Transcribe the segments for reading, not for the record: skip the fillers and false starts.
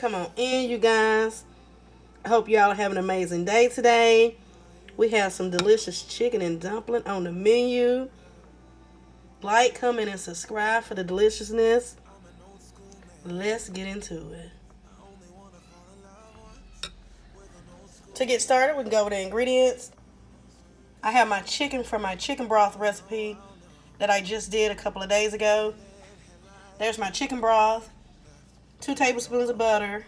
come on in, you guys. I hope y'all have an amazing day today. We have some delicious chicken and dumpling on the menu. Like, comment, and subscribe for the deliciousness. Let's get into it. To get started, we can go over the ingredients. I have my chicken from my chicken broth recipe that I just did a couple of days ago. There's my chicken broth, 2 tablespoons of butter,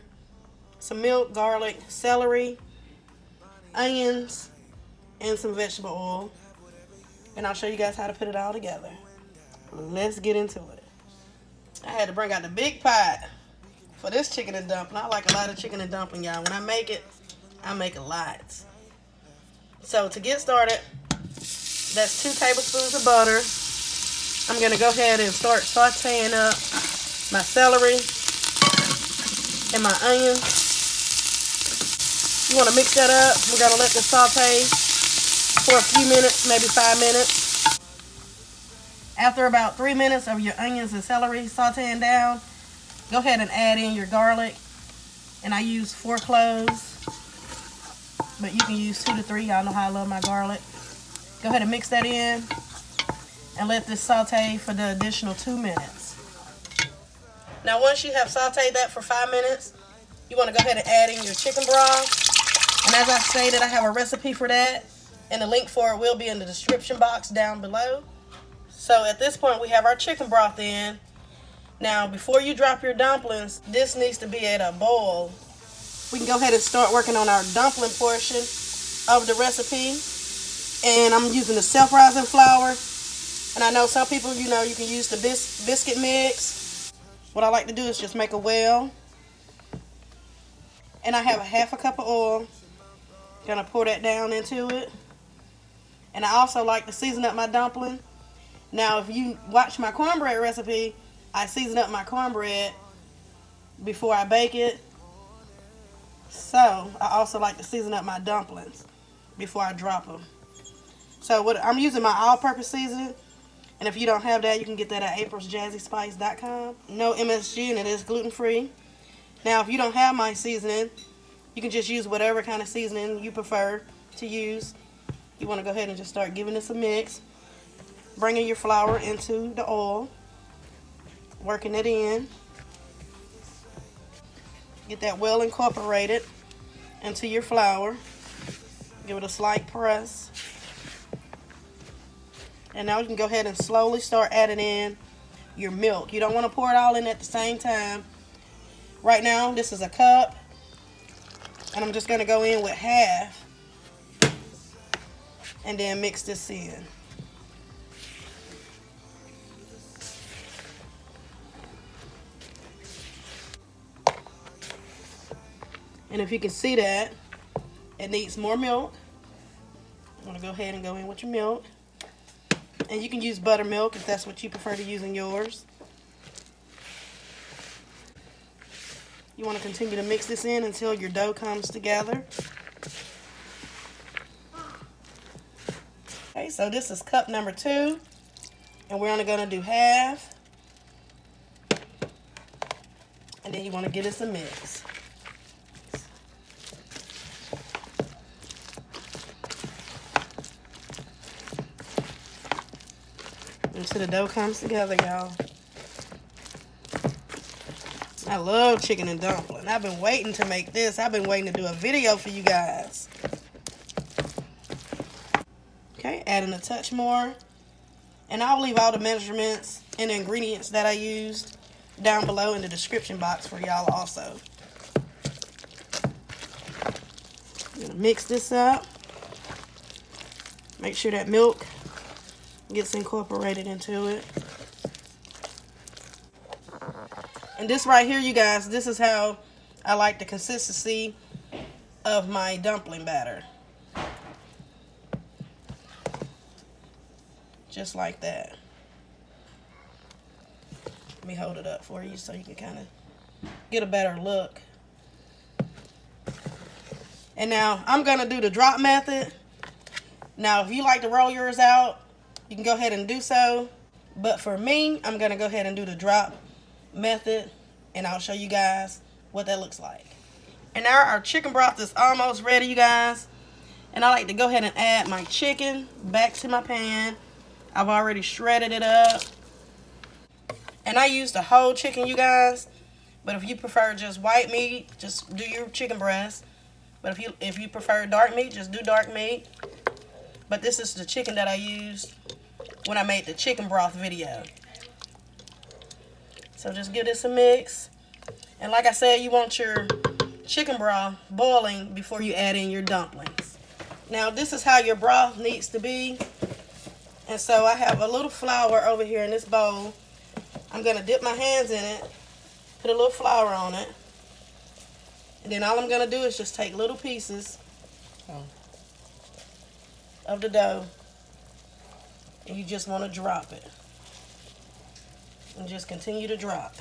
some milk, garlic, celery, onions, and some vegetable oil. And I'll show you guys how to put it all together. Let's get into it. I had to bring out the big pot for this chicken and dumpling. I like a lot of chicken and dumpling, y'all. When I make it, I make a lot. So to get started, that's 2 tablespoons of butter. I'm going to go ahead and start sauteing up my celery and my onions. You want to mix that up. We're going to let this saute for a few minutes, maybe 5 minutes. After about 3 minutes of your onions and celery sauteing down, go ahead and add in your garlic. And I use 4 cloves, but you can use 2 to 3. Y'all know how I love my garlic. Go ahead and mix that in and let this saute for the additional 2 minutes. Now once you have sauteed that for 5 minutes, you want to go ahead and add in your chicken broth. And as I stated, I have a recipe for that, and the link for it will be in the description box down below. So at this point, we have our chicken broth in. Now before you drop your dumplings, this needs to be at a boil. We can go ahead and start working on our dumpling portion of the recipe. And I'm using the self-rising flour. And I know some people, you can use the biscuit mix. What I like to do is just make a well. And I have a 1/2 cup of oil. Gonna pour that down into it. And I also like to season up my dumpling. Now, if you watch my cornbread recipe, I season up my cornbread before I bake it. So, I also like to season up my dumplings before I drop them. So, I'm using my all-purpose seasoning. And if you don't have that, you can get that at aprilsjazzyspice.com. No MSG, and it is gluten-free. Now, if you don't have my seasoning, you can just use whatever kind of seasoning you prefer to use. You want to go ahead and just start giving this a mix. Bringing your flour into the oil. Working it in. Get that well incorporated into your flour. Give it a slight press. And now you can go ahead and slowly start adding in your milk. You don't want to pour it all in at the same time. Right now, this is a cup. And I'm just going to go in with 1/2. And then mix this in. And if you can see that, it needs more milk. I'm going to go ahead and go in with your milk. And you can use buttermilk if that's what you prefer to use in yours. You want to continue to mix this in until your dough comes together. Okay, so this is cup number 2. And we're only going to do 1/2. And then you want to give this a mix. Until the dough comes together, y'all. I love chicken and dumpling. I've been waiting to make this. I've been waiting to do a video for you guys. Okay, adding a touch more. And I'll leave all the measurements and the ingredients that I used down below in the description box for y'all also. I'm gonna mix this up. Make sure that milk gets incorporated into it. And this right here, you guys, this is how I like the consistency of my dumpling batter. Just like that. Let me hold it up for you so you can kind of get a better look. And now I'm going to do the drop method. Now, if you like to roll yours out, you can go ahead and do so. But for me, I'm going to go ahead and do the drop method. And I'll show you guys what that looks like. And now our chicken broth is almost ready, you guys. And I like to go ahead and add my chicken back to my pan. I've already shredded it up. And I use the whole chicken, you guys. But if you prefer just white meat, just do your chicken breast. But if you prefer dark meat, just do dark meat. But this is the chicken that I used when I made the chicken broth video. So just give this a mix. And like I said, you want your chicken broth boiling before you add in your dumplings. Now this is how your broth needs to be. And so I have a little flour over here in this bowl. I'm going to dip my hands in it, put a little flour on it. And then all I'm going to do is just take little pieces of the dough. And you just want to drop it. And just continue to drop.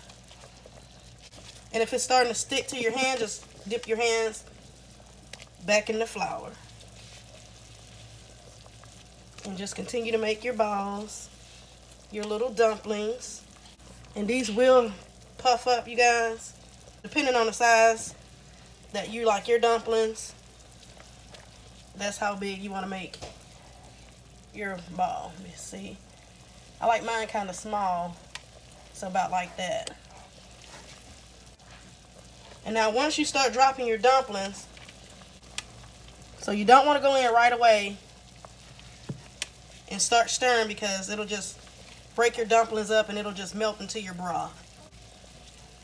And if it's starting to stick to your hand, just dip your hands back in the flour. And just continue to make your balls, your little dumplings. And these will puff up, you guys, depending on the size that you like your dumplings. That's how big you want to make your ball. Let me see. I like mine kind of small, so about like that. And now once you start dropping your dumplings, so you don't want to go in right away and start stirring, because it'll just break your dumplings up and it'll just melt into your broth.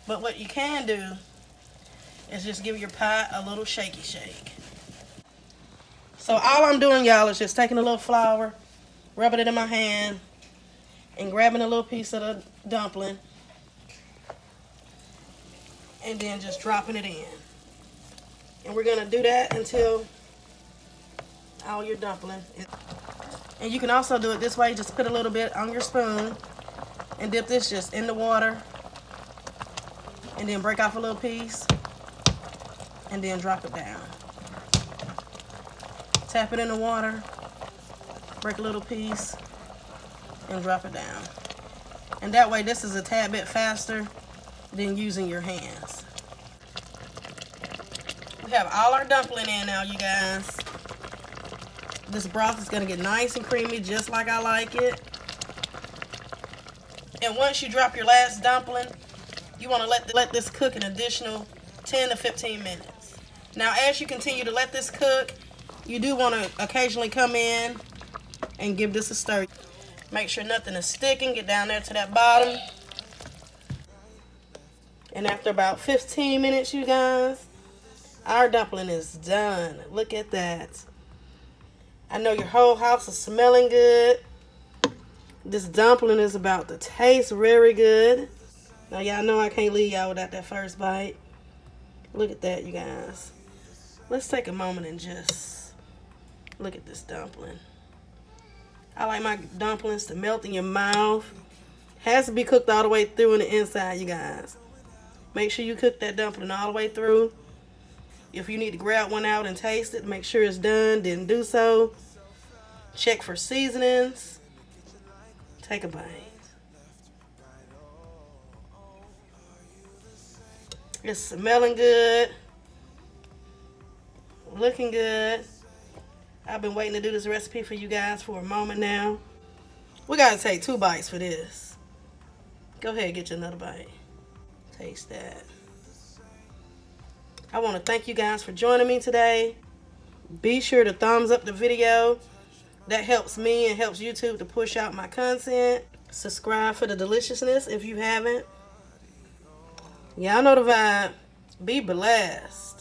But what you can do is just give your pie a little shaky shake. So all I'm doing, y'all, is just taking a little flour, rubbing it in my hand, and grabbing a little piece of the dumpling, and then just dropping it in. And we're gonna do that until all your dumpling is. And you can also do it this way. Just put a little bit on your spoon and dip this just in the water, and then break off a little piece and then drop it down. Tap it in the water, break a little piece, and drop it down. And that way this is a tad bit faster than using your hands. We have all our dumpling in now, you guys. This broth is going to get nice and creamy, just like I like it. And once you drop your last dumpling, you want to let this cook an additional 10 to 15 minutes. Now, as you continue to let this cook, you do want to occasionally come in and give this a stir. Make sure nothing is sticking. Get down there to that bottom. And after about 15 minutes, you guys, our dumpling is done. Look at that. I know your whole house is smelling good. This dumpling is about to taste very good. Now, y'all know I can't leave y'all without that first bite. Look at that, you guys. Let's take a moment and just look at this dumpling. I like my dumplings to melt in your mouth. Has to be cooked all the way through on the inside, you guys. Make sure you cook that dumpling all the way through. If you need to grab one out and taste it, make sure it's done, then do so. Check for seasonings. Take a bite. It's smelling good. Looking good. I've been waiting to do this recipe for you guys for a moment now. We gotta take 2 bites for this. Go ahead and get you another bite. Taste that. I want to thank you guys for joining me today. Be sure to thumbs up the video. That helps me and helps YouTube to push out my content. Subscribe for the deliciousness if you haven't. Y'all know the vibe. Be blessed.